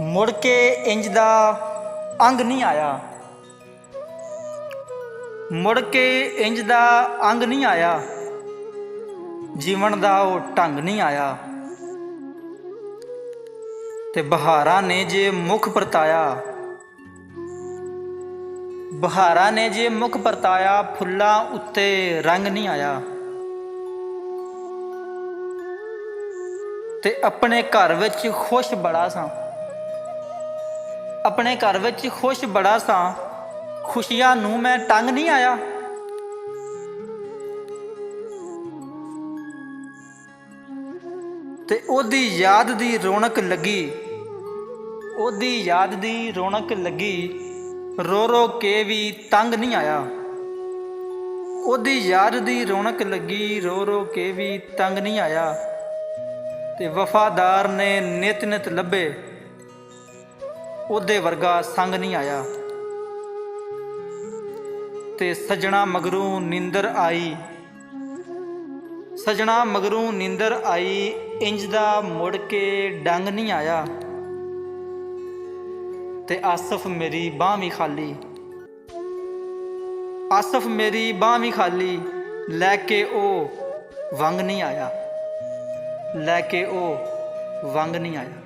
मुड़ के इंज दा अंग नहीं आया, मुड़ के इंज दा अंग नहीं आया, जीवन दा वो ढंग नहीं आया। ते बहारा ने जे मुख परताया, बहारा ने जे मुख परताया, फुल्लां उत्ते रंग नहीं आया। ते अपने घर विच खुश बड़ा सां, अपने घर विच खुश बड़ा सां, खुशियां नूं मैं टंग नहीं आया। ते ओदी याद दी रौनक लगी, ओदी याद दी रौनक लगी, रो रो के भी तंग नहीं आया। ओदी याद दी रौनक लगी, रो रो के भी तंग नहीं आया। ते वफादार ने नित नित लभे, ओदे वर्गा संग नहीं आया। ते सजना मगरू नींदर आई, सजना मगरू नींदर आई, इंज दा मुड़ के डंग नहीं आया। ते आसफ मेरी बांह भी खाली, आसफ मेरी बांह भी खाली, लैके ओ वंग नहीं आया, लैके ओ वंग नहीं आया।